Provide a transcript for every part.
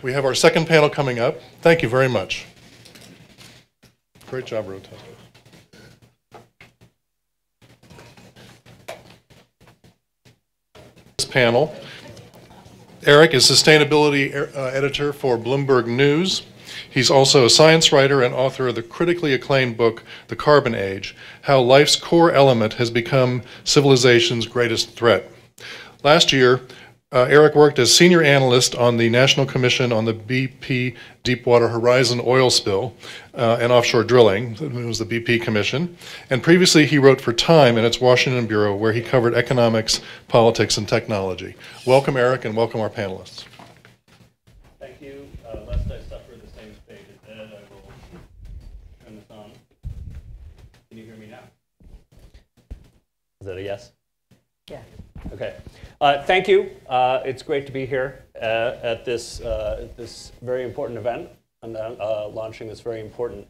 We have our second panel coming up. Thank you very much. Great job, rotating. This panel, Eric is sustainability editor for Bloomberg News. He's also a science writer and author of the critically acclaimed book, The Carbon Age, How Life's Core Element Has Become Civilization's Greatest Threat. Last year, Eric worked as senior analyst on the National Commission on the BP Deepwater Horizon oil spill and offshore drilling. It was the BP Commission. And previously he wrote for Time in its Washington bureau, where he covered economics, politics, and technology. Welcome, Eric, and welcome our panelists. Thank you. Lest I suffer the same fate as Ed, I will turn this on. Can you hear me now? Is that a yes? Yeah. Okay. Thank you. It's great to be here at this very important event and launching this very important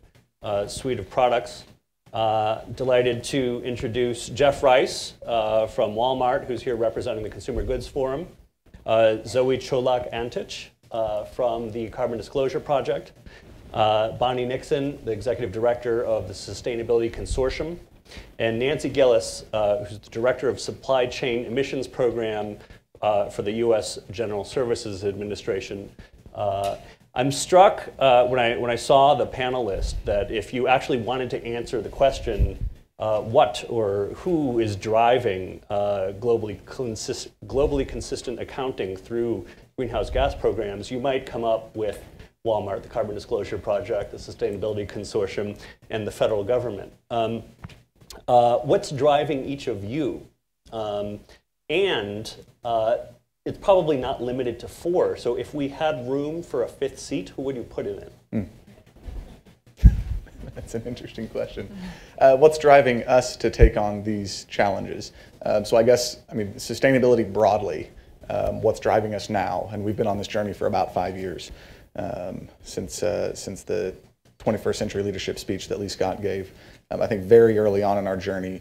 suite of products. Delighted to introduce Jeff Rice from Walmart, who's here representing the Consumer Goods Forum. Zoe Tcholak-Antitch from the Carbon Disclosure Project. Bonnie Nixon, the Executive Director of the Sustainability Consortium. And Nancy Gillis, who's the Director of Supply Chain Emissions Program for the U.S. General Services Administration. I'm struck when I saw the panel list that if you actually wanted to answer the question, what or who is driving globally consistent accounting through greenhouse gas programs, you might come up with Walmart, the Carbon Disclosure Project, the Sustainability Consortium, and the federal government. What's driving each of you? It's probably not limited to 4. So if we had room for a 5th seat, who would you put it in? That's an interesting question. What's driving us to take on these challenges? So I guess, sustainability broadly, what's driving us now, and we've been on this journey for about 5 years, since the 21st Century Leadership speech that Lee Scott gave. I think very early on in our journey,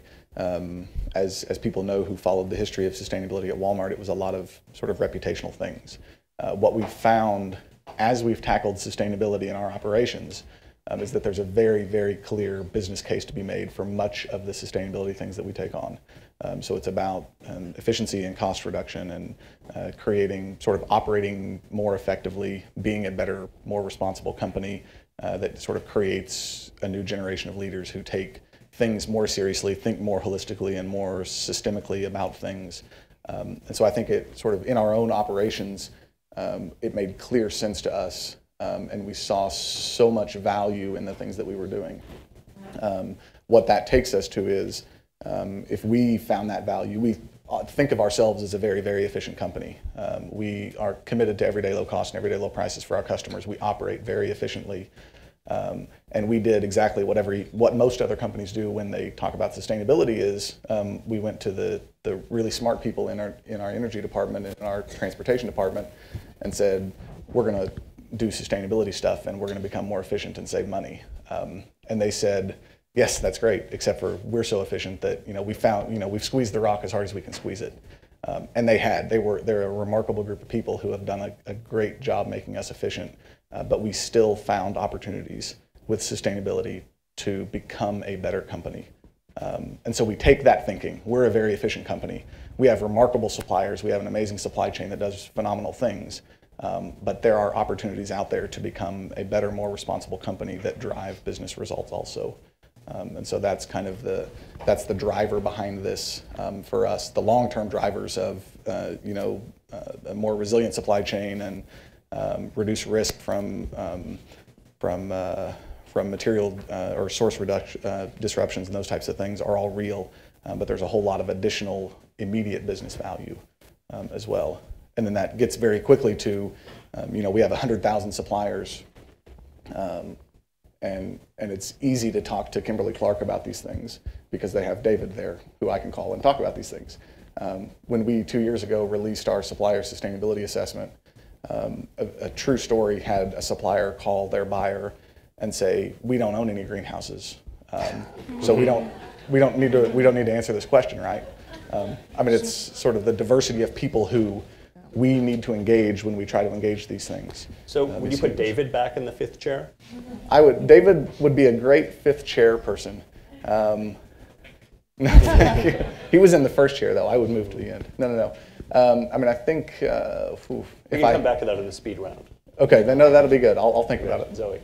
as people know who followed the history of sustainability at Walmart, it was a lot of sort of reputational things. What we've found as we've tackled sustainability in our operations is that there's a very, very clear business case to be made for much of the sustainability things that we take on. So it's about efficiency and cost reduction and creating, sort of operating more effectively, being a better, more responsible company that sort of creates a new generation of leaders who take things more seriously, think more holistically and more systemically about things. And so I think it sort of, in our own operations, it made clear sense to us, and we saw so much value in the things that we were doing. What that takes us to is, if we found that value, we think of ourselves as a very, very efficient company. We are committed to everyday low cost and everyday low prices for our customers. We operate very efficiently. And we did exactly what most other companies do when they talk about sustainability is, we went to the really smart people in our energy department and in our transportation department and said, we're going to do sustainability stuff and we're going to become more efficient and save money. And they said, yes, that's great, except for we're so efficient that we've squeezed the rock as hard as we can squeeze it. And they're a remarkable group of people who have done a great job making us efficient, but we still found opportunities with sustainability to become a better company. And so we take that thinking. We're a very efficient company. We have remarkable suppliers. We have an amazing supply chain that does phenomenal things. But there are opportunities out there to become a better, more responsible company that drive business results also. And so that's kind of the driver behind this for us. The long-term drivers of a more resilient supply chain and reduce risk from material or source disruptions and those types of things are all real. But there's a whole lot of additional immediate business value as well. And then that gets very quickly to, we have 100,000 suppliers. And it's easy to talk to Kimberly-Clark about these things because they have David there who I can call and talk about these things. When we 2 years ago released our supplier sustainability assessment, a true story had a supplier call their buyer and say, we don't own any greenhouses. So we don't need to answer this question, right? It's sort of the diversity of people who we need to engage when we try to engage these things. So would you put David back in the 5th chair? I would. David would be a great 5th chair person. He was in the 1st chair, though. I would move to the end. No. I mean, I think if we can come back to that in the speed round. Okay, then no, that'll be good. I'll think about it. Zoe.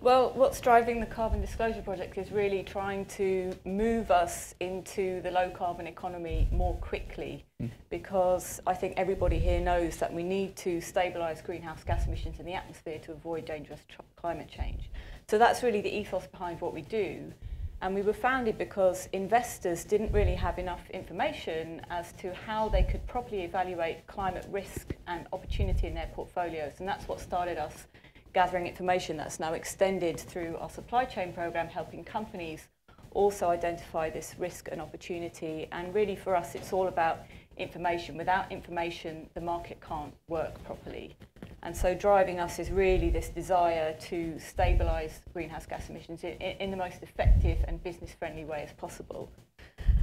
Well, what's driving the Carbon Disclosure Project is really trying to move us into the low carbon economy more quickly, because I think everybody here knows that we need to stabilise greenhouse gas emissions in the atmosphere to avoid dangerous climate change. So that's really the ethos behind what we do. And we were founded because investors didn't really have enough information as to how they could properly evaluate climate risk and opportunity in their portfolios. And that's what started us gathering information that's now extended through our supply chain program, helping companies also identify this risk and opportunity. And really for us, it's all about information. Without information, the market can't work properly. And so driving us is really this desire to stabilise greenhouse gas emissions in the most effective and business-friendly way as possible.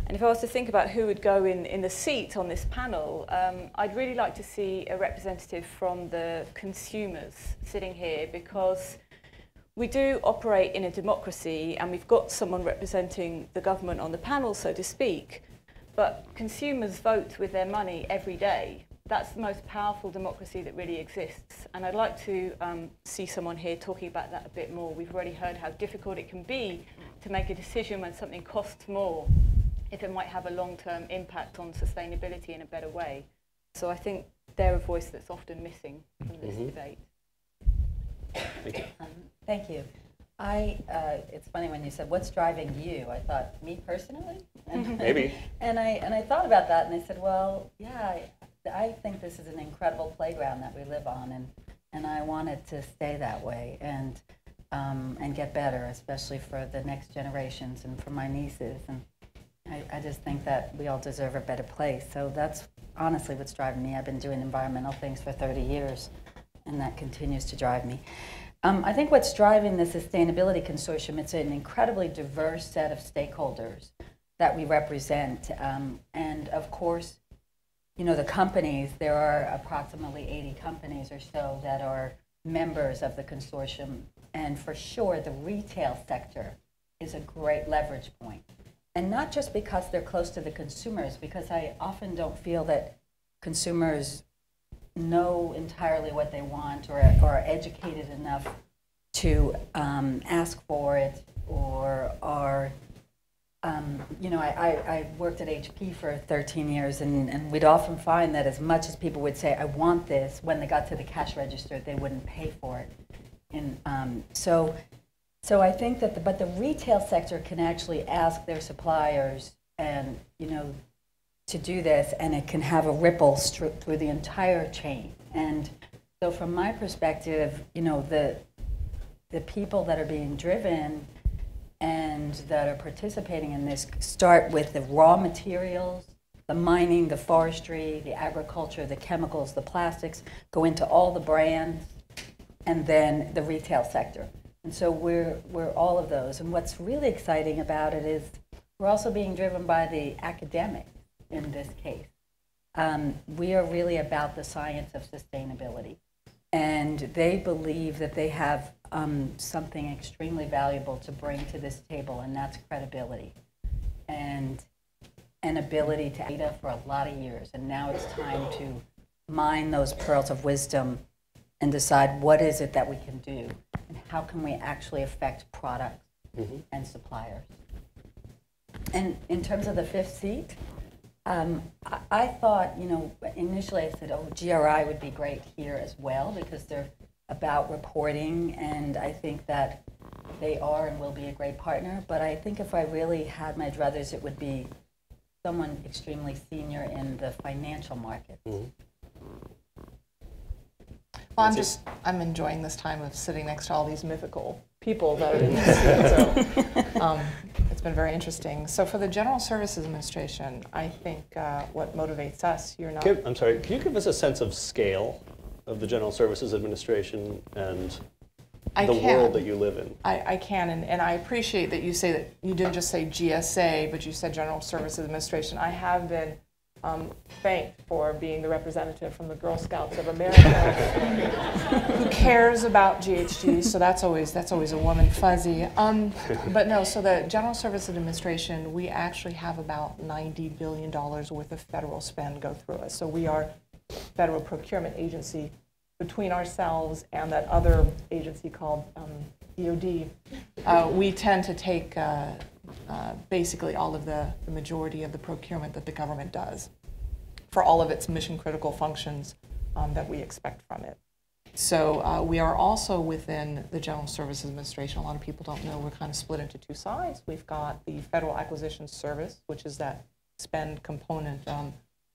And if I was to think about who would go in the seat on this panel, I'd really like to see a representative from the consumers sitting here, because we do operate in a democracy and we've got someone representing the government on the panel, so to speak, but consumers vote with their money every day. That's the most powerful democracy that really exists. And I'd like to see someone here talking about that a bit more. We've already heard how difficult it can be to make a decision when something costs more, if it might have a long-term impact on sustainability in a better way. So I think they're a voice that's often missing from this debate. Thank you. Thank you. It's funny when you said, what's driving you? I thought, me personally? And Maybe. And I thought about that, and I said, well, yeah, I think this is an incredible playground that we live on, and I want it to stay that way and get better, especially for the next generations and for my nieces. And I just think that we all deserve a better place. So that's honestly what's driving me. I've been doing environmental things for 30 years, and that continues to drive me. I think what's driving the Sustainability Consortium, it's an incredibly diverse set of stakeholders that we represent. And of course, you know, the companies, there are approximately 80 companies or so that are members of the consortium. And for sure, the retail sector is a great leverage point. And not just because they're close to the consumers, because I often don't feel that consumers know entirely what they want or are educated enough to ask for it, or are, you know, I worked at HP for 13 years, and we'd often find that as much as people would say, I want this, when they got to the cash register, they wouldn't pay for it. And so I think that, but the retail sector can actually ask their suppliers, and, you know, to do this, and it can have a ripple through the entire chain. And so from my perspective, you know, the people that are being driven and that are participating in this start with the raw materials, the mining, the forestry, the agriculture, the chemicals, the plastics, go into all the brands, and then the retail sector. And so we're all of those. And what's really exciting about it is we're also being driven by the academics in this case. We are really about the science of sustainability. And they believe that they have something extremely valuable to bring to this table, and that's credibility and an ability to data for a lot of years. And now it's time to mine those pearls of wisdom and decide what is it that we can do and how can we actually affect products and suppliers. And in terms of the fifth seat, I thought, you know, initially I said, oh, GRI would be great here as well, because they're about reporting, and I think that they are and will be a great partner. But I think if I really had my druthers, it would be someone extremely senior in the financial market. Well, I'm enjoying this time of sitting next to all these mythical people that are in this seat, so it's been very interesting. So for the General Services Administration, I think what motivates us, I'm sorry, can you give us a sense of scale of the General Services Administration and the world that you live in? I can, and I appreciate that you say that you didn't just say GSA, but you said General Services Administration. I have been thanked for being the representative from the Girl Scouts of America who cares about GHG, so that's always a warm and fuzzy. But no, so the General Services Administration, we actually have about $90 billion worth of federal spend go through us. So we are federal procurement agency. Between ourselves and that other agency called DOD, we tend to take basically all of the majority of the procurement that the government does for all of its mission critical functions that we expect from it. So we are also within the General Services Administration. A lot of people don't know we're kind of split into two sides. We've got the Federal Acquisition Service, which is that spend component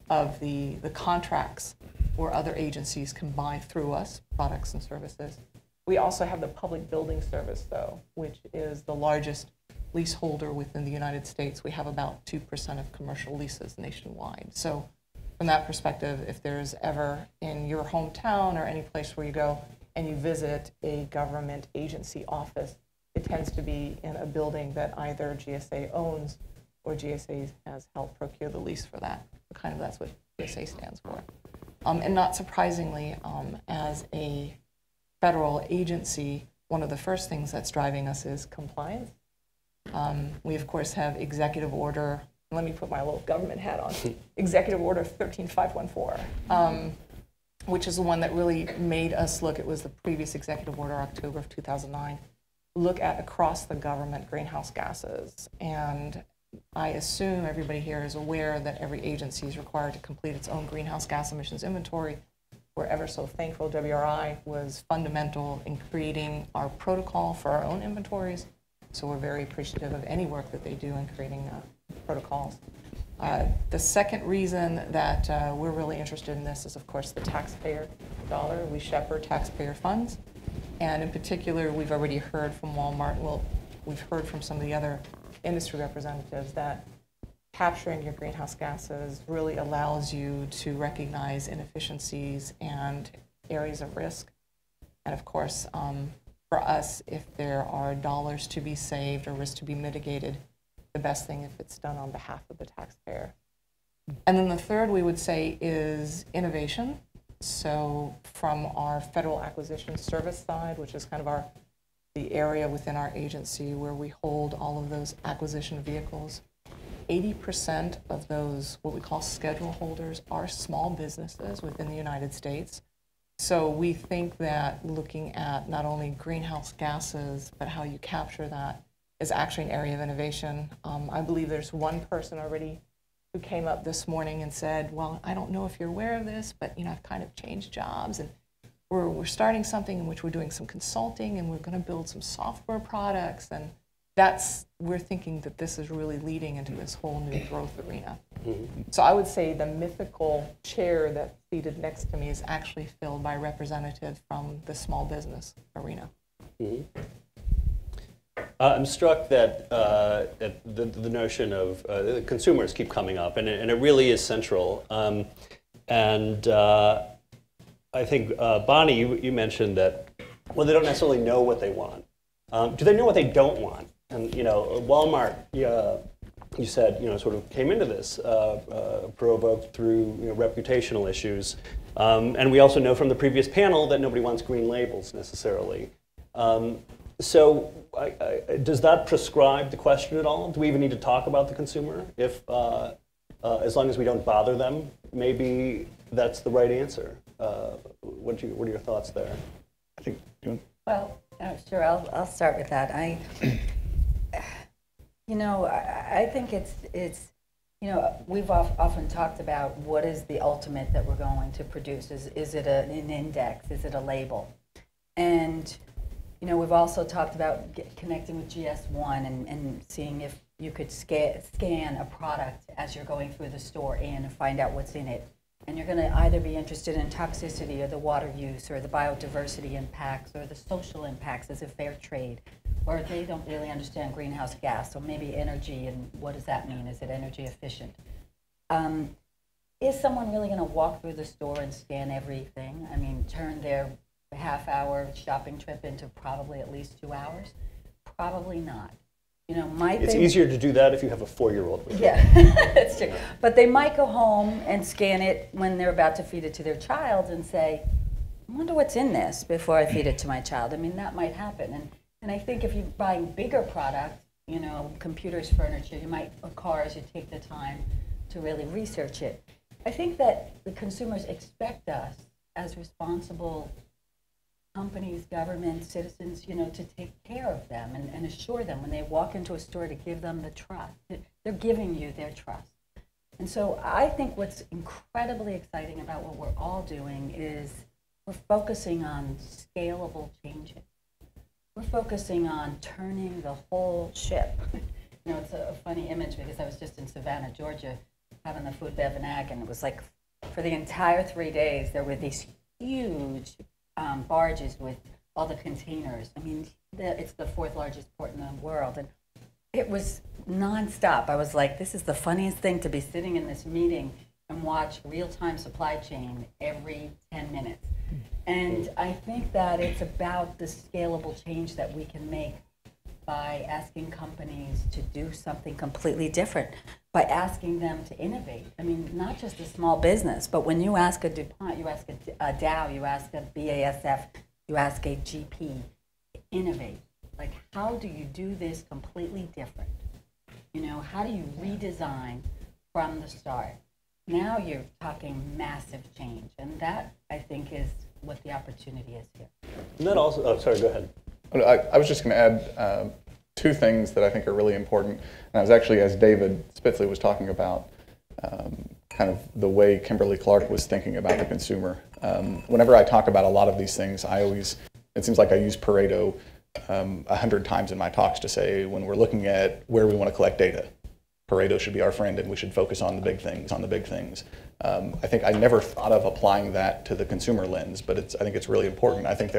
of the contracts where other agencies can buy through us products and services. We also have the Public Building Service, though, which is the largest leaseholder within the United States. We have about 2% of commercial leases nationwide. So from that perspective, if there's ever in your hometown or any place where you go and you visit a government agency office, it tends to be in a building that either GSA owns or GSA has helped procure the lease for that. Kind of that's what GSA stands for. And not surprisingly, as a federal agency, one of the first things that's driving us is compliance. We, of course, have Executive Order, let me put my little government hat on, Executive Order 13514, which is the one that really made us look, it was the previous Executive Order, October of 2009, look at across the government greenhouse gases. And I assume everybody here is aware that every agency is required to complete its own greenhouse gas emissions inventory. We're ever so thankful WRI was fundamental in creating our protocol for our own inventories. So we're very appreciative of any work that they do in creating protocols. The second reason that we're really interested in this is, of course, the taxpayer dollar. We shepherd taxpayer funds. And in particular, we've already heard from Walmart, well, we've heard from some of the other industry representatives that capturing your greenhouse gases really allows you to recognize inefficiencies and areas of risk. And of course, for us, if there are dollars to be saved or risk to be mitigated, the best thing if it's done on behalf of the taxpayer. And then the third we would say is innovation. So from our Federal Acquisition Service side, which is kind of the area within our agency where we hold all of those acquisition vehicles, 80% of those, what we call schedule holders, are small businesses within the United States. So we think that looking at not only greenhouse gases, but how you capture that is actually an area of innovation. I believe there's one person already who came up this morning and said, well, I don't know if you're aware of this, but I've kind of changed jobs and we're starting something in which we're doing some consulting and we're going to build some software products, and we're thinking that this is really leading into this whole new growth arena. Mm-hmm. So I would say the mythical chair that's seated next to me is actually filled by representatives from the small business arena. Mm-hmm. I'm struck that the notion of consumers keep coming up, and it really is central. I think, Bonnie, you mentioned that, well, they don't necessarily know what they want. Do they know what they don't want? And, Walmart, you said, sort of came into this provoked through reputational issues. And we also know from the previous panel that nobody wants green labels necessarily. So does that prescribe the question at all? Do we even need to talk about the consumer? If, as long as we don't bother them, maybe that's the right answer. What are your thoughts there? I think. Well, sure. I'll start with that. I think it's we've often talked about what is the ultimate that we're going to produce. Is it an index? Is it a label? And we've also talked about connecting with GS1 and seeing if you could scan a product as you're going through the store and find out what's in it. And you're going to either be interested in toxicity or the water use or the biodiversity impacts or the social impacts as a fair trade. Or they don't really understand greenhouse gas, so maybe energy, and what does that mean? Is it energy efficient? Is someone really going to walk through the store and scan everything? I mean, turn their half-hour shopping trip into probably at least 2 hours? Probably not. might It's they, easier to do that if you have a 4-year-old with you. Yeah, that's true. But they might go home and scan it when they're about to feed it to their child and say, I wonder what's in this before I feed it to my child. I mean, that might happen. And I think if you're buying bigger product, computers, furniture, or cars, you take the time to really research it. I think that the consumers expect us as responsible companies, governments, citizens, to take care of them and assure them when they walk into a store to give them the trust. They're giving you their trust. And so I think what's incredibly exciting about what we're all doing is we're focusing on scalable changes. We're focusing on turning the whole ship. It's a funny image because I was just in Savannah, Georgia, having the food, bev, and ag, and it was like for the entire 3 days, there were these huge barges with all the containers. I mean, it's the 4th largest port in the world, and it was nonstop. I was like, this is the funniest thing to be sitting in this meeting and watch real-time supply chain every 10 minutes. And I think that it's about the scalable change that we can make by asking companies to do something completely different, by asking them to innovate. I mean, not just a small business, but when you ask a DuPont, you ask a Dow, you ask a BASF, you ask a GP, innovate. Like, how do you do this completely different? How do you redesign from the start? Now you're talking massive change, and that, I think, is what the opportunity is here. And that also, oh, sorry, go ahead. I was just going to add 2 things that I think are really important. And I was actually, as David Spitzley was talking about, kind of the way Kimberly Clark was thinking about the consumer. Whenever I talk about a lot of these things, it seems like I use Pareto 100 times in my talks to say, when we're looking at where we want to collect data, Pareto should be our friend and we should focus on the big things, I think I never thought of applying that to the consumer lens, but I think it's really important. I think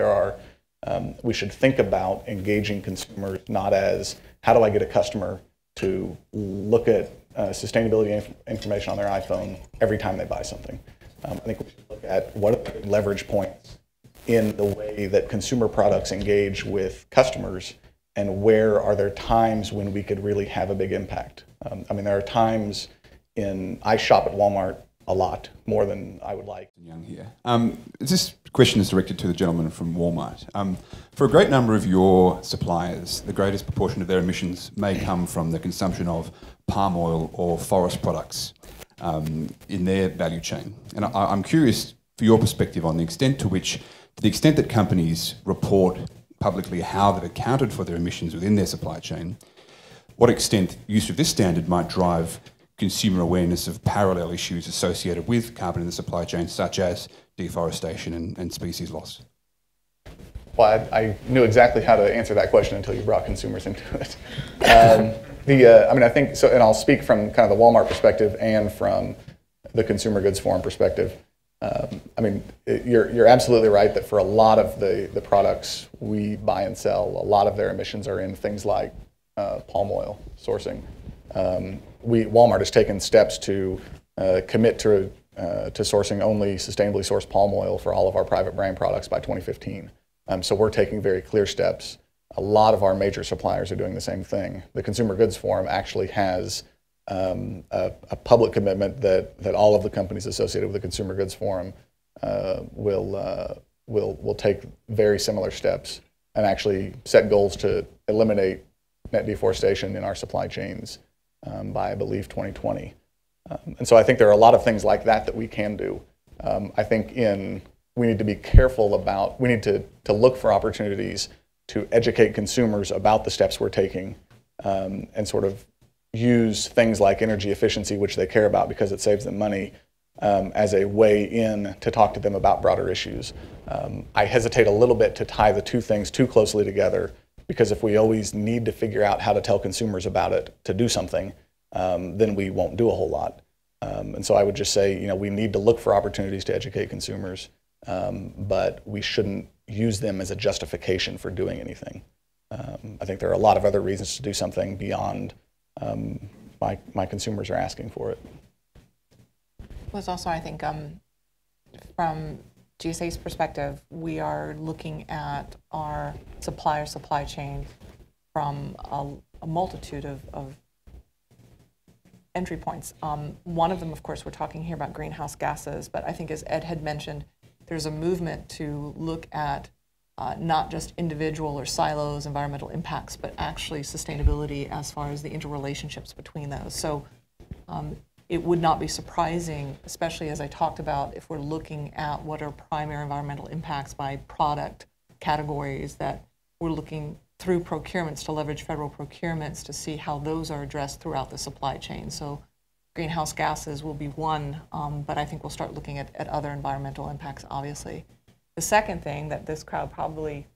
we should think about engaging consumers not as, how do I get a customer to look at sustainability information on their iPhone every time they buy something. I think we should look at what are the leverage points in the way that consumer products engage with customers, and where are there times when we could really have a big impact. There are times I shop at Walmart a lot, more than I would like. Young here. This question is directed to the gentleman from Walmart. For a great number of your suppliers, the greatest proportion of their emissions may come from the consumption of palm oil or forest products in their value chain. And I'm curious for your perspective on the extent that companies report publicly how they've accounted for their emissions within their supply chain, what extent use of this standard might drive consumer awareness of parallel issues associated with carbon in the supply chain, such as deforestation and species loss? Well, I knew exactly how to answer that question until you brought consumers into it. I think so, and I'll speak from kind of the Walmart perspective and from the Consumer Goods Forum perspective. You're absolutely right that for a lot of the products we buy and sell, a lot of their emissions are in things like palm oil sourcing. Walmart has taken steps to commit to sourcing only sustainably sourced palm oil for all of our private brand products by 2015. So we're taking very clear steps. A lot of our major suppliers are doing the same thing. The Consumer Goods Forum actually has a public commitment that all of the companies associated with the Consumer Goods Forum will take very similar steps and actually set goals to eliminate net deforestation in our supply chains by, I believe, 2020. And so I think there are a lot of things like that we can do. I think we need to be careful about, we need to look for opportunities to educate consumers about the steps we're taking and sort of use things like energy efficiency, which they care about because it saves them money, as a way in to talk to them about broader issues. I hesitate a little bit to tie the 2 things too closely together, because if we always need to figure out how to tell consumers about it to do something, then we won't do a whole lot. And so I would just say, we need to look for opportunities to educate consumers, but we shouldn't use them as a justification for doing anything. I think there are a lot of other reasons to do something beyond my consumers are asking for it. Was also, I think, from GSA's perspective, we are looking at our supply chain from a multitude of entry points. One of them, of course, we're talking here about greenhouse gases, but I think as Ed had mentioned, there's a movement to look at not just individual or silos environmental impacts, but actually sustainability as far as the interrelationships between those. So it would not be surprising, especially as I talked about, if we're looking at what are primary environmental impacts by product categories, that we're looking through procurements to leverage federal procurements to see how those are addressed throughout the supply chain. So greenhouse gases will be one, but I think we'll start looking at other environmental impacts, obviously. The second thing that this crowd probably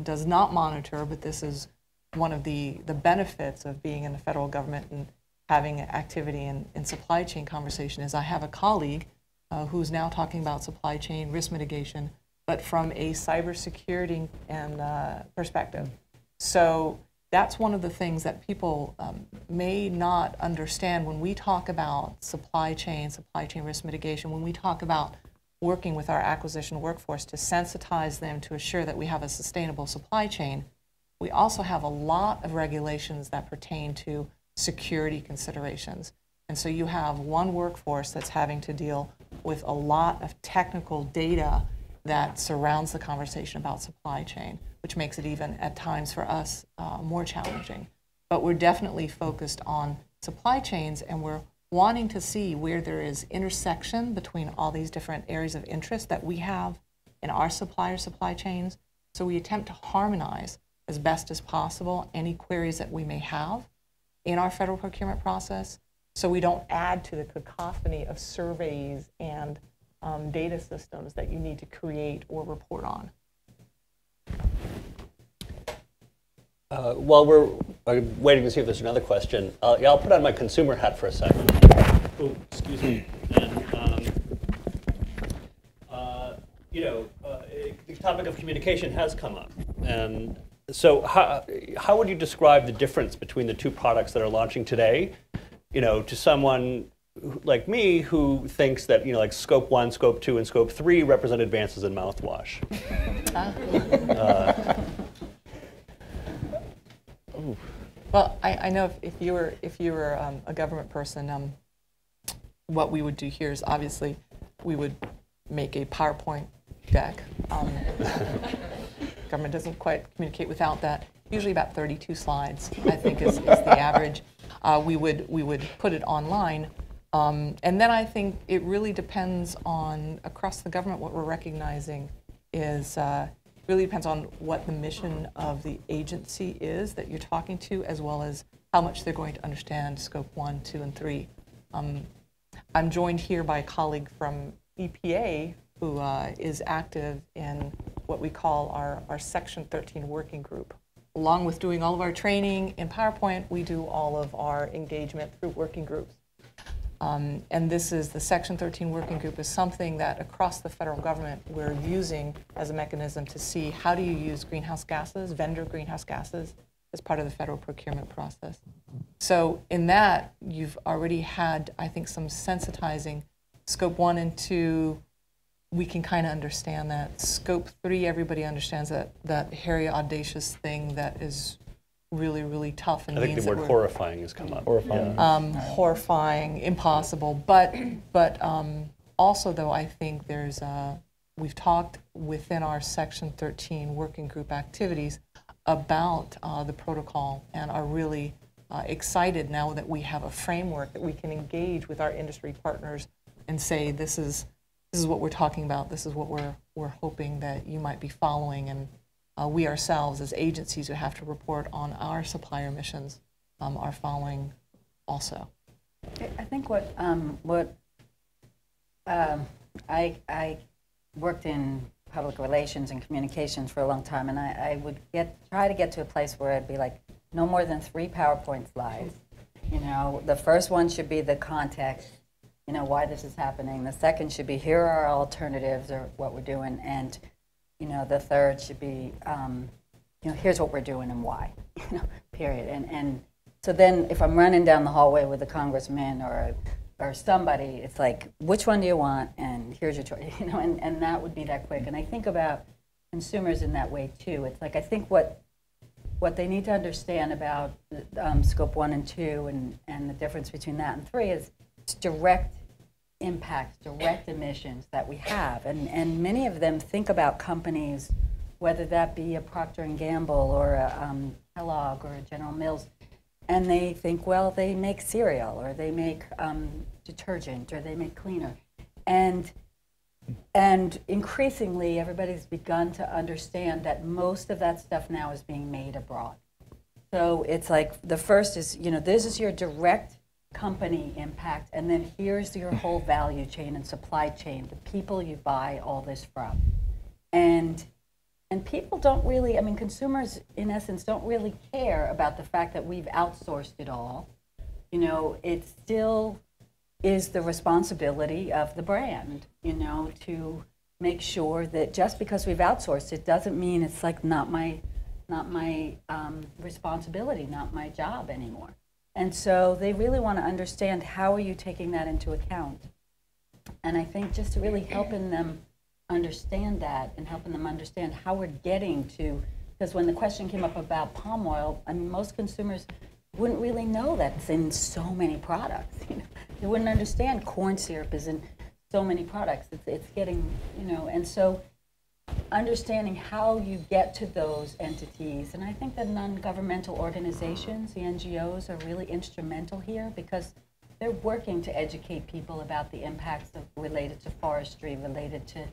does not monitor, but this is one of the benefits of being in the federal government and having activity in supply chain conversation, is I have a colleague who's now talking about supply chain risk mitigation, but from a cybersecurity and perspective. So that's one of the things that people may not understand when we talk about supply chain risk mitigation, when we talk about working with our acquisition workforce to sensitize them to assure that we have a sustainable supply chain. We also have a lot of regulations that pertain to security considerations. And so you have one workforce that's having to deal with a lot of technical data that surrounds the conversation about supply chain, which makes it even at times for us more challenging. But we're definitely focused on supply chains, and we're wanting to see where there is intersection between all these different areas of interest that we have in our supply chains. So we attempt to harmonize as best as possible any queries that we may have in our federal procurement process, so we don't add to the cacophony of surveys and data systems that you need to create or report on. While we're waiting to see if there's another question, yeah, I'll put on my consumer hat for a second. Oh, excuse me. And, the topic of communication has come up. And so how would you describe the difference between the two products that are launching today, to someone like me who thinks that, like Scope 1, Scope 2, and Scope 3 represent advances in mouthwash? Well, I know if you were a government person, what we would do here is obviously we would make a PowerPoint deck. Government doesn't quite communicate without that. Usually about 32 slides, I think, is the average. We would put it online. And then I think it really depends on, across the government, what we're recognizing is really depends on what the mission of the agency is that you're talking to, as well as how much they're going to understand Scope 1, 2, and 3. I'm joined here by a colleague from EPA who is active in what we call our Section 13 working group. Along with doing all of our training in PowerPoint, we do all of our engagement through working groups. And this is the Section 13 working group is something that across the federal government we're using as a mechanism to see how do you use greenhouse gases, vendor greenhouse gases, as part of the federal procurement process. So in that, you've already had, I think, some sensitizing. Scope 1 and 2, we can kind of understand that. Scope 3, everybody understands that hairy, audacious thing that is really, really tough. And I think the word horrifying has come up. Horrifying. Yeah. Horrifying, impossible. But also, though, I think there's, we've talked within our Section 13 working group activities about the protocol and are really excited now that we have a framework that we can engage with our industry partners and say, this is what we're talking about, this is what we're hoping that you might be following, and we ourselves as agencies who have to report on our supplier missions are following also. I think I worked in public relations and communications for a long time, and I would try to get to a place where I'd be like, no more than 3 PowerPoint slides. The first one should be the context, why this is happening. The second should be, here are our alternatives or what we're doing, and the third should be, here's what we're doing and why, period. And so then if I'm running down the hallway with a congressman or somebody, it's like, which one do you want? And here's your choice, and that would be that quick. And I think about consumers in that way too. It's like, I think what what they need to understand about scope 1 and 2 and the difference between that and 3 is it's direct impacts, direct emissions that we have. And many of them think about companies, whether that be a Procter & Gamble or a Kellogg or a General Mills, and they think, well, they make cereal or they make detergent or they make cleaner. And increasingly, everybody's begun to understand that most of that stuff now is being made abroad. So it's like the first is, this is your direct company impact, and then here's your whole value chain and supply chain, the people you buy all this from. And people don't really, consumers in essence don't really care about the fact that we've outsourced it all. It still is the responsibility of the brand, to make sure that just because we've outsourced it doesn't mean it's like not my responsibility, not my job anymore. And so they really want to understand how are you taking that into account. And I think just really helping them understand that and helping them understand how we're getting to, because when the question came up about palm oil, most consumers wouldn't really know that it's in so many products. They wouldn't understand corn syrup is in so many products. It's getting, and so understanding how you get to those entities. And I think that non-governmental organizations, the NGOs, are really instrumental here because they're working to educate people about the impacts related to forestry, related to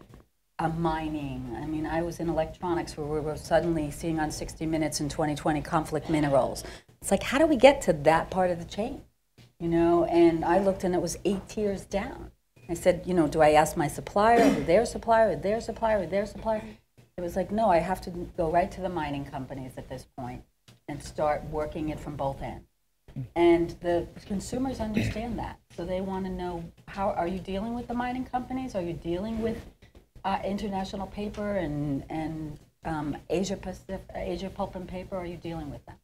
mining. I was in electronics where we were suddenly seeing on 60 Minutes in 2020 conflict minerals. It's like, how do we get to that part of the chain? And I looked and it was 8 tiers down. I said, do I ask my supplier, or their supplier, or their supplier, or their supplier? It was like, no, I have to go right to the mining companies at this point and start working it from both ends. And the consumers understand that. So they want to know, how are you dealing with the mining companies? Are you dealing with International Paper and Asia Pulp and Paper? Are you dealing with them?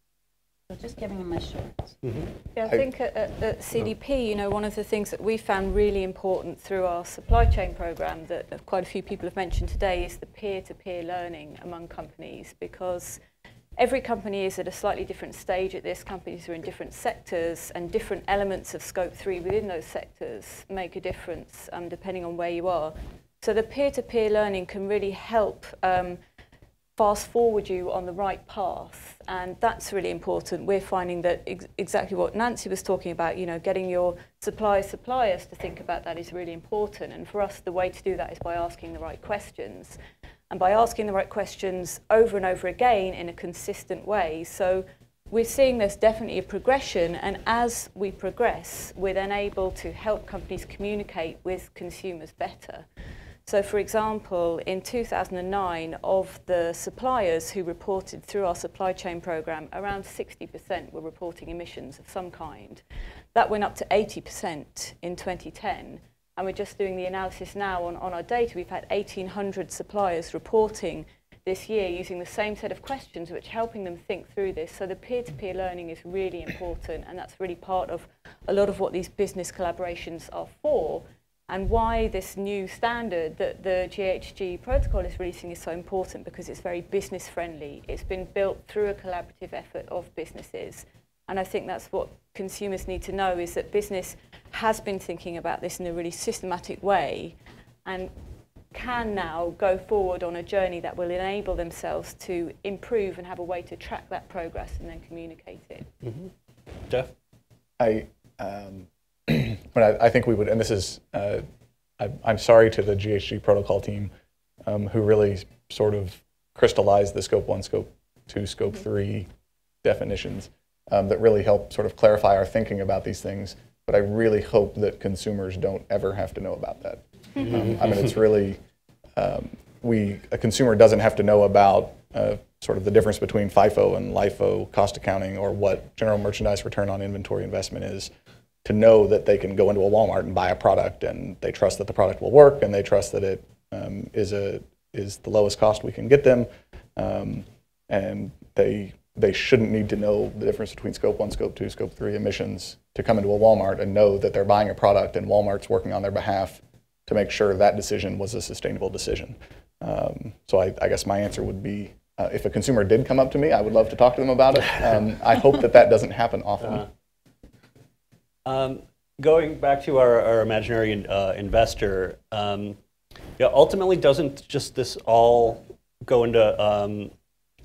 So just giving them assurance. Yeah, I think at CDP, one of the things that we found really important through our supply chain program that quite a few people have mentioned today is the peer-to-peer learning among companies, because every company is at a slightly different stage at this. Companies are in different sectors, and different elements of scope 3 within those sectors make a difference depending on where you are. So the peer-to-peer learning can really help fast forward you on the right path, and that's really important. We're finding that exactly what Nancy was talking about, getting your suppliers to think about that is really important. And for us, the way to do that is by asking the right questions, and by asking the right questions over and over again in a consistent way. So we're seeing there's definitely a progression, and as we progress, we're then able to help companies communicate with consumers better. So, for example, in 2009, of the suppliers who reported through our supply chain program, around 60% were reporting emissions of some kind. That went up to 80% in 2010. And we're just doing the analysis now on our data. We've had 1,800 suppliers reporting this year using the same set of questions, which helping them think through this. So the peer-to-peer learning is really important, and that's really part of a lot of what these business collaborations are for. And why this new standard that the GHG protocol is releasing is so important, because it's very business friendly. It's been built through a collaborative effort of businesses. And I think that's what consumers need to know, is that business has been thinking about this in a really systematic way and can now go forward on a journey that will enable themselves to improve and have a way to track that progress and then communicate it. Jeff? But I think we would, and this is, I'm sorry to the GHG protocol team who really sort of crystallized the scope 1, scope 2, scope 3 definitions that really help sort of clarify our thinking about these things. But I really hope that consumers don't ever have to know about that. It's really, a consumer doesn't have to know about sort of the difference between FIFO and LIFO cost accounting, or what general merchandise return on inventory investment is, to know that they can go into a Walmart and buy a product, and they trust that the product will work, and they trust that it is the lowest cost we can get them, and they shouldn't need to know the difference between scope 1, scope 2, scope 3 emissions to come into a Walmart and know that they're buying a product and Walmart's working on their behalf to make sure that decision was a sustainable decision. So I guess my answer would be If a consumer did come up to me, I would love to talk to them about it. I hope that that doesn't happen often. Going back to our imaginary investor, ultimately, doesn't just this all go into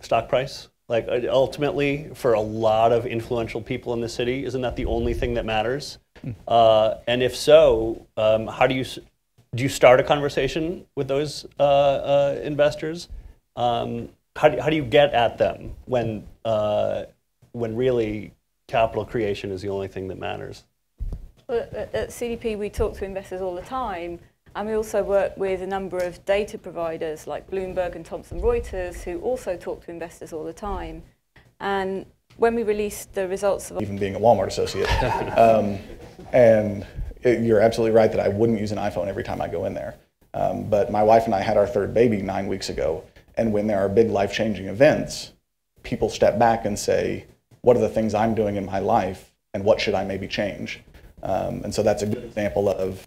stock price? Like ultimately, for a lot of influential people in the city, isn't that the only thing that matters? And if so, how do you start a conversation with those investors? How do you get at them when really capital creation is the only thing that matters? Well, at CDP, we talk to investors all the time, and we also work with a number of data providers like Bloomberg and Thomson Reuters, who also talk to investors all the time. And when we released the results of... Even being a Walmart associate. You're absolutely right that I wouldn't use an iPhone every time I go in there. But my wife and I had our third baby 9 weeks ago, and when there are big life-changing events, people step back and say, what are the things I'm doing in my life, and what should I maybe change? And so that's a good example of,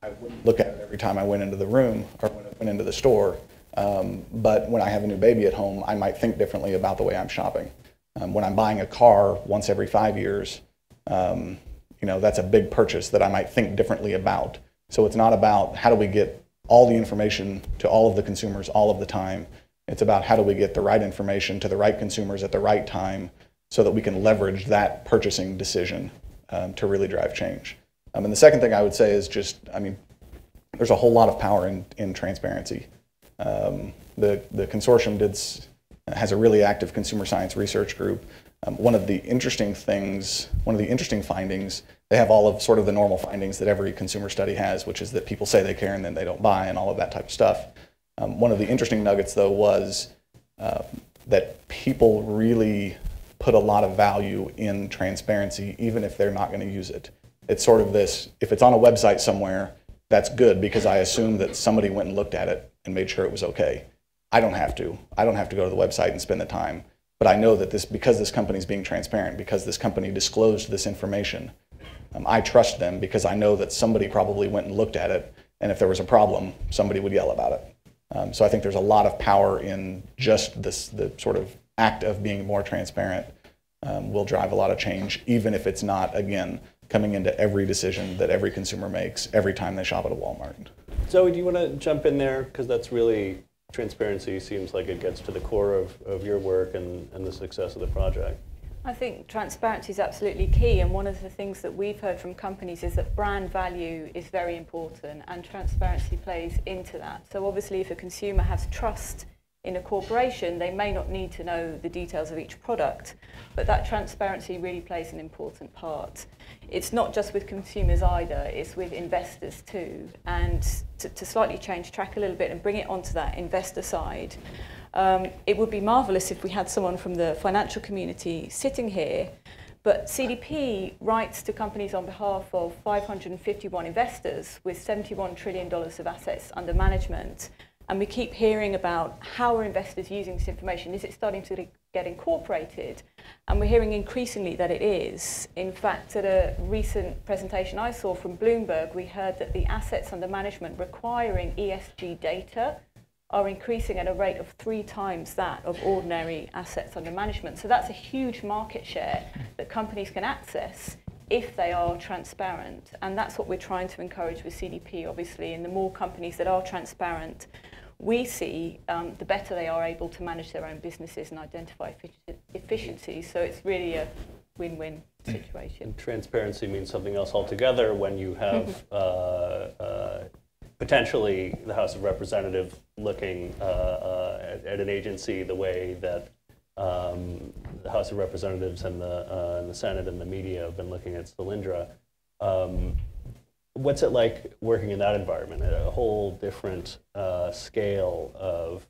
I wouldn't look at it every time I went into the room or when I went into the store, but when I have a new baby at home, I might think differently about the way I'm shopping. When I'm buying a car once every 5 years, that's a big purchase that I might think differently about. So it's not about how do we get all the information to all of the consumers all of the time. It's about how do we get the right information to the right consumers at the right time so that we can leverage that purchasing decision to really drive change. And the second thing I would say is just, there's a whole lot of power in transparency. The Consortium has a really active consumer science research group. One of the interesting findings, they have all of sort of the normal findings that every consumer study has, which is that people say they care and then they don't buy and all of that type of stuff. One of the interesting nuggets, though, was that people really put a lot of value in transparency, even if they're not going to use it. It's sort of this, if it's on a website somewhere, that's good because I assume that somebody went and looked at it and made sure it was okay. I don't have to. I don't have to go to the website and spend the time. But I know that because this company is being transparent, because this company disclosed this information, I trust them because I know that somebody probably went and looked at it, and if there was a problem, somebody would yell about it. So I think there's a lot of power in just the sort of act of being more transparent will drive a lot of change, even if it's not, again, coming into every decision that every consumer makes every time they shop at a Walmart. Zoe, do you want to jump in there? Because that's really, transparency seems like it gets to the core of your work and the success of the project. I think transparency is absolutely key, and one of the things that we've heard from companies is that brand value is very important, and transparency plays into that. So obviously if a consumer has trust in a corporation, they may not need to know the details of each product, but that transparency really plays an important part. It's not just with consumers either, it's with investors too. And to slightly change track a little bit and bring it onto that investor side, it would be marvelous if we had someone from the financial community sitting here, but CDP writes to companies on behalf of 551 investors with $71 trillion of assets under management. And we keep hearing about how are investors using this information. Is it starting to get incorporated? And we're hearing increasingly that it is. In fact, at a recent presentation I saw from Bloomberg, we heard that the assets under management requiring ESG data are increasing at a rate of 3 times that of ordinary assets under management. So that's a huge market share that companies can access if they are transparent. And that's what we're trying to encourage with CDP, obviously. And the more companies that are transparent, we see, the better they are able to manage their own businesses and identify efficiencies. So it's really a win-win situation. And transparency means something else altogether when you have potentially the House of Representatives looking at an agency the way that the House of Representatives and the Senate and the media have been looking at Solyndra. What's it like working in that environment at a whole different scale of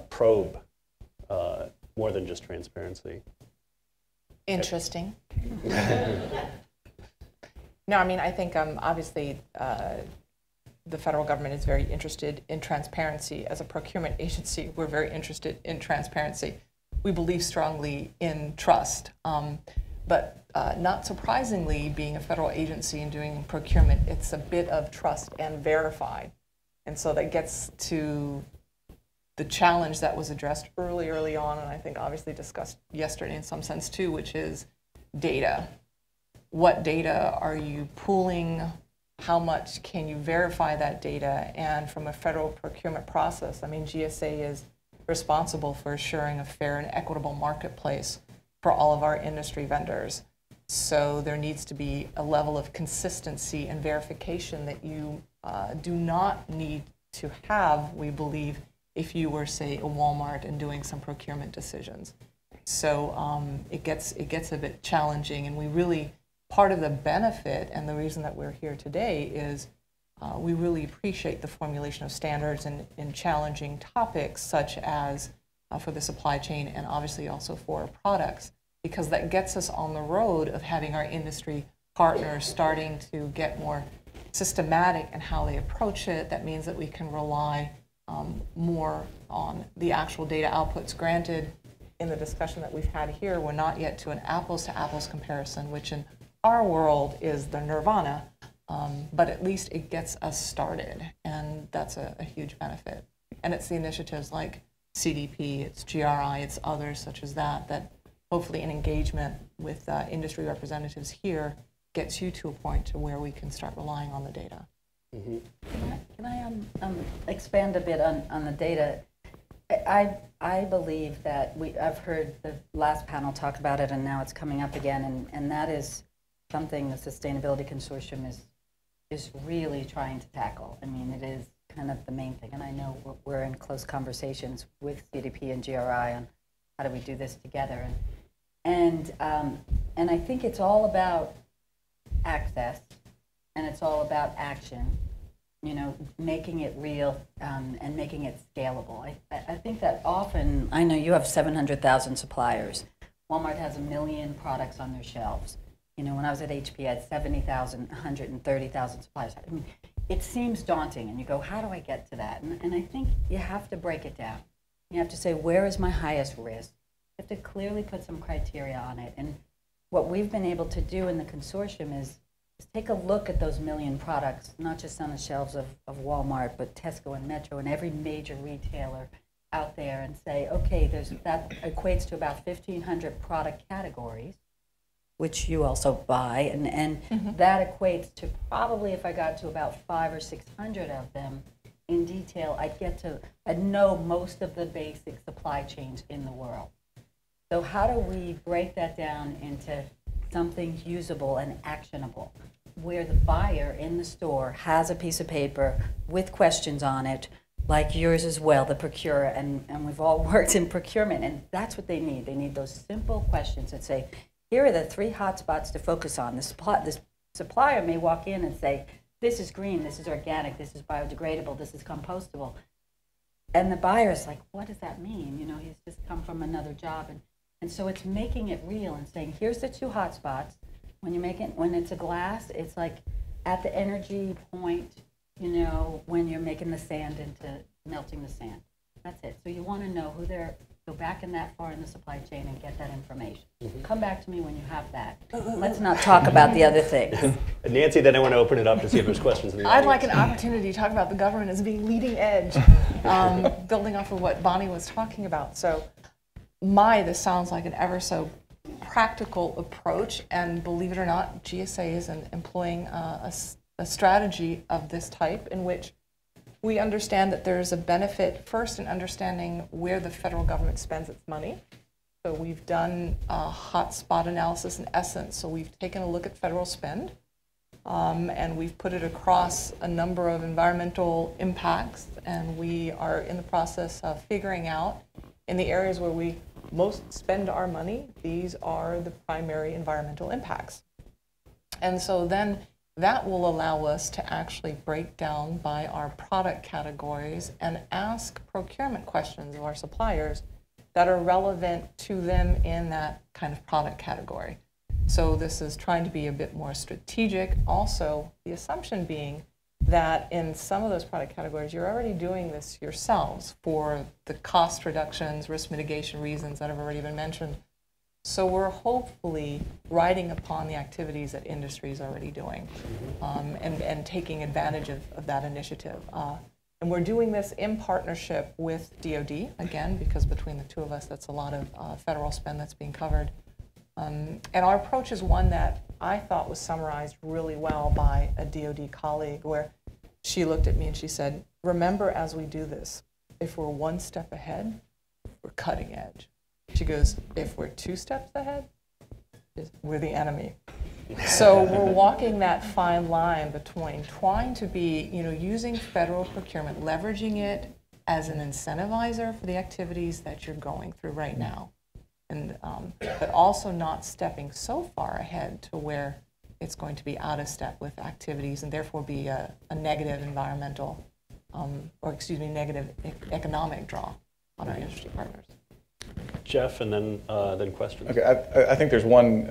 probe, more than just transparency? Interesting. No, I think obviously the federal government is very interested in transparency. As a procurement agency, we're very interested in transparency. We believe strongly in trust. But not surprisingly, being a federal agency and doing procurement, it's a bit of trust and verified. And so that gets to the challenge that was addressed early on, and I think obviously discussed yesterday in some sense too, which is data. What data are you pooling? How much can you verify that data? And from a federal procurement process, I mean, GSA is responsible for assuring a fair and equitable marketplace for all of our industry vendors. So there needs to be a level of consistency and verification that you do not need to have, we believe, if you were, say, a Walmart and doing some procurement decisions. So it gets a bit challenging, and we really, part of the benefit and the reason that we're here today is we really appreciate the formulation of standards in challenging topics such as for the supply chain and obviously also for products, because that gets us on the road of having our industry partners starting to get more systematic in how they approach it. That means that we can rely more on the actual data outputs. Granted, in the discussion that we've had here, we're not yet to an apples-to-apples comparison, which in our world is the nirvana, but at least it gets us started, and that's a huge benefit. And it's the initiatives like CDP, it's GRI, it's others such as that hopefully an engagement with industry representatives here gets you to a point to where we can start relying on the data. Mm-hmm. Can I expand a bit on the data? I believe that I've heard the last panel talk about it, and now it's coming up again, and that is something the Sustainability Consortium is really trying to tackle. I mean, it is kind of the main thing, and I know we're in close conversations with CDP and GRI on how do we do this together, and I think it's all about access, and it's all about action, you know, making it real and making it scalable. I think that often, I know you have 700,000 suppliers. Walmart has 1 million products on their shelves. You know, when I was at HP, I had 70,000, 130,000 suppliers. I mean, it seems daunting, and you go, how do I get to that? And I think you have to break it down. You have to say, where is my highest risk? You have to clearly put some criteria on it. And what we've been able to do in the consortium is take a look at those 1 million products, not just on the shelves of Walmart, but Tesco and Metro and every major retailer out there, and say, okay, that equates to about 1,500 product categories, which you also buy, and mm-hmm. that equates to probably, if I got to about 500 or 600 of them in detail, I'd know most of the basic supply chains in the world. So how do we break that down into something usable and actionable, where the buyer in the store has a piece of paper with questions on it, like yours as well, the procurer, and we've all worked in procurement, and that's what they need. They need those simple questions that say, here are the 3 hot spots to focus on. This supplier may walk in and say, this is green, this is organic, this is biodegradable, this is compostable. And the buyer's like, what does that mean? You know, he's just come from another job. And so it's making it real and saying, here's the 2 hot spots. When it's a glass, it's like at the energy point, you know, when you're making the sand into melting the sand. That's it. So you want to know who they're, go back in that far in the supply chain and get that information. Mm-hmm. Come back to me when you have that. Let's not talk about the other things. Nancy, then I want to open it up to see if there's questions. I'd like an opportunity to talk about the government as being leading edge, building off of what Bonnie was talking about. So this sounds like an ever so practical approach, and believe it or not, GSA is employing a strategy of this type in which we understand that there's a benefit first in understanding where the federal government spends its money. So we've done a hotspot analysis in essence. So we've taken a look at federal spend and we've put it across a number of environmental impacts, and we are in the process of figuring out in the areas where we most spend our money, these are the primary environmental impacts. And so then that will allow us to actually break down by our product categories and ask procurement questions of our suppliers that are relevant to them in that kind of product category. So this is trying to be a bit more strategic. Also, the assumption being that in some of those product categories, you're already doing this yourselves for the cost reductions, risk mitigation reasons that have already been mentioned. So we're hopefully riding upon the activities that industry is already doing and taking advantage of that initiative. And we're doing this in partnership with DoD, again, because between the two of us, that's a lot of federal spend that's being covered. And our approach is one that I thought was summarized really well by a DoD colleague, where she looked at me and she said, remember, as we do this, if we're one step ahead, we're cutting edge. She goes, if we're 2 steps ahead, we're the enemy. So we're walking that fine line between trying to be, using federal procurement, leveraging it as an incentivizer for the activities that you're going through right now, and but also not stepping so far ahead to where it's going to be out of step with activities and therefore be a negative environmental, negative economic draw on our industry partners. Jeff, and then questions. Okay, I think there's one.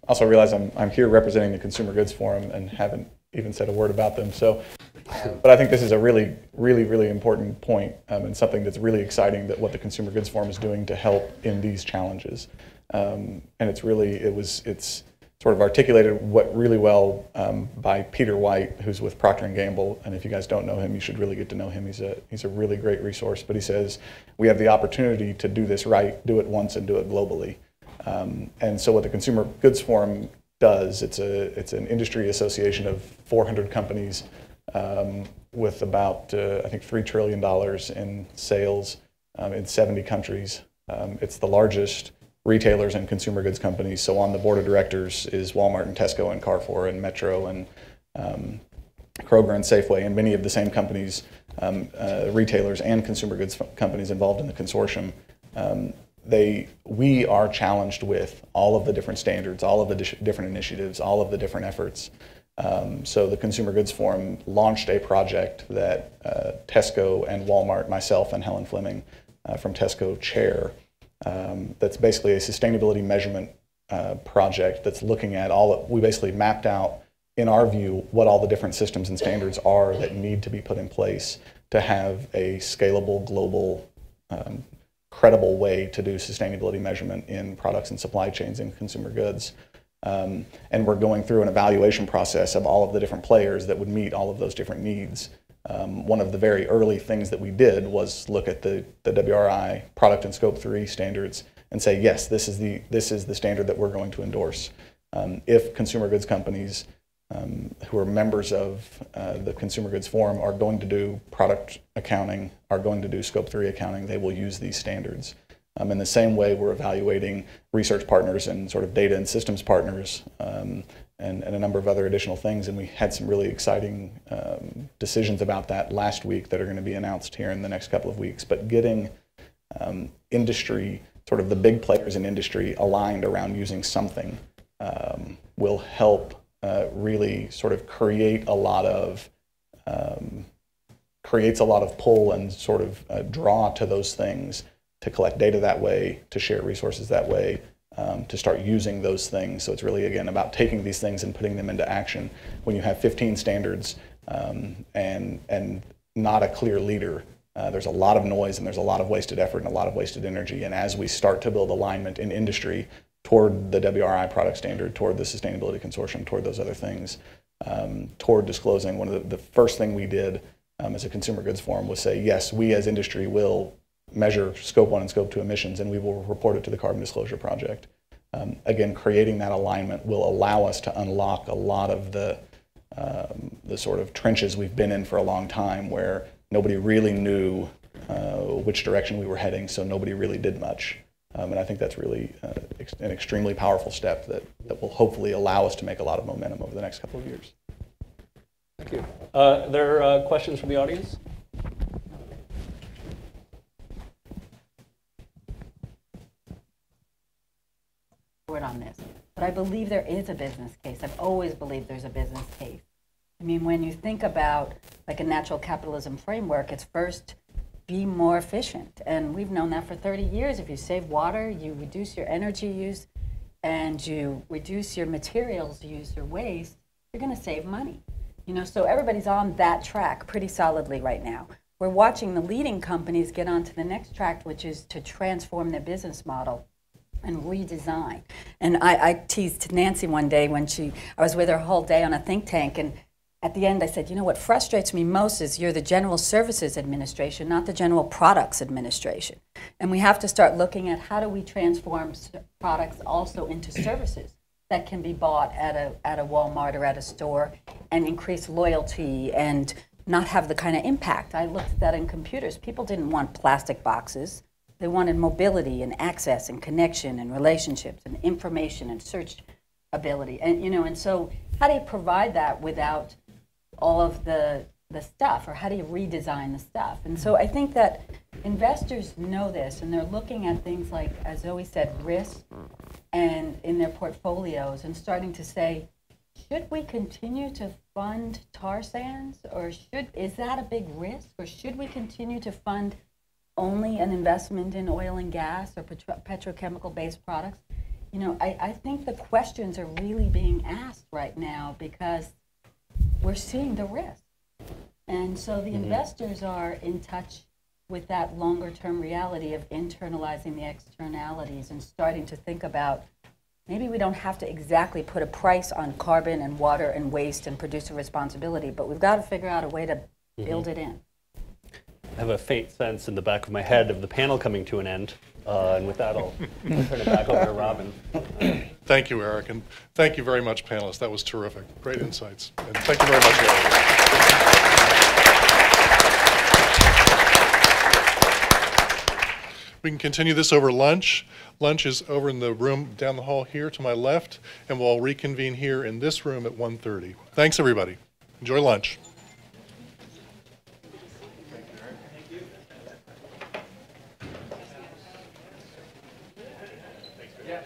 Also, realize I'm here representing the Consumer Goods Forum and haven't even said a word about them. So, but I think this is a really, really, really important point, and something that's really exciting that what the Consumer Goods Forum is doing to help in these challenges. And it's sort of articulated what really well by Peter White, who's with Procter & Gamble. And if you guys don't know him, you should really get to know him. He's a really great resource. But he says, we have the opportunity to do this right, do it once and do it globally. And so what the Consumer Goods Forum does, it's an industry association of 400 companies with about, I think, $3 trillion in sales in 70 countries. It's the largest retailers and consumer goods companies. So on the board of directors is Walmart and Tesco and Carrefour and Metro and Kroger and Safeway, and many of the same companies, retailers and consumer goods companies involved in the consortium. We are challenged with all of the different standards, all of the different initiatives, all of the different efforts. So the Consumer Goods Forum launched a project that Tesco and Walmart, myself and Helen Fleming from Tesco chair. That's basically a sustainability measurement project that's looking at we basically mapped out, in our view, what all the different systems and standards are that need to be put in place to have a scalable, global, credible way to do sustainability measurement in products and supply chains in consumer goods. And we're going through an evaluation process of all of the different players that would meet all of those different needs. One of the very early things that we did was look at the WRI product and scope 3 standards and say, yes, this is the standard that we're going to endorse. If consumer goods companies who are members of the Consumer Goods Forum are going to do product accounting, are going to do scope 3 accounting, they will use these standards. In the same way, we're evaluating research partners and sort of data and systems partners and a number of other additional things. And we had some really exciting decisions about that last week that are going to be announced here in the next couple of weeks. But getting industry, sort of the big players in industry, aligned around using something will help really sort of creates a lot of pull and sort of draw to those things, to collect data that way, to share resources that way, to start using those things. So it's really, again, about taking these things and putting them into action. When you have 15 standards and not a clear leader, there's a lot of noise and there's a lot of wasted effort and a lot of wasted energy. And as we start to build alignment in industry toward the WRI product standard, toward the Sustainability Consortium, toward those other things, toward disclosing, one of the first thing we did as a Consumer Goods Forum was say, yes, we as industry will measure scope 1 and scope 2 emissions, and we will report it to the Carbon Disclosure Project. Again, creating that alignment will allow us to unlock a lot of the sort of trenches we've been in for a long time, where nobody really knew which direction we were heading, so nobody really did much. And I think that's really an extremely powerful step that will hopefully allow us to make a lot of momentum over the next couple of years. Thank you. There are questions from the audience? On this, but I believe there is a business case. I've always believed there's a business case. I mean, when you think about like a natural capitalism framework, it's first be more efficient, and we've known that for 30 years. If you save water, you reduce your energy use, and you reduce your materials use or waste, you're going to save money. You know, so everybody's on that track pretty solidly right now. We're watching the leading companies get onto the next track, which is to transform their business model and redesign. And I teased Nancy one day when I was with her a whole day on a think tank, and at the end I said, you know, what frustrates me most is you're the General Services Administration, not the General Products Administration. And we have to start looking at how do we transform products also into services that can be bought at a Walmart or at a store and increase loyalty and not have the kind of impact. I looked at that in computers. People didn't want plastic boxes. They wanted mobility and access and connection and relationships and information and search ability. And you know, and so how do you provide that without all of the stuff, or how do you redesign the stuff? And so I think that investors know this, and they're looking at things like, as Zoe said, risk and in their portfolios, and starting to say, should we continue to fund tar sands, or is that a big risk, or should we continue to fund only an investment in oil and gas or petrochemical-based products? You know, I think the questions are really being asked right now because we're seeing the risk. And so the investors are in touch with that longer-term reality of internalizing the externalities and starting to think about maybe we don't have to exactly put a price on carbon and water and waste and producer responsibility, but we've got to figure out a way to build it in. I have a faint sense in the back of my head of the panel coming to an end. And with that, I'll turn it back over to Robin. Thank you, Eric, and thank you very much, panelists. That was terrific. Great insights. And thank you very much, Eric. We can continue this over lunch. Lunch is over in the room down the hall here to my left, and we'll reconvene here in this room at 1:30. Thanks, everybody. Enjoy lunch. Yeah.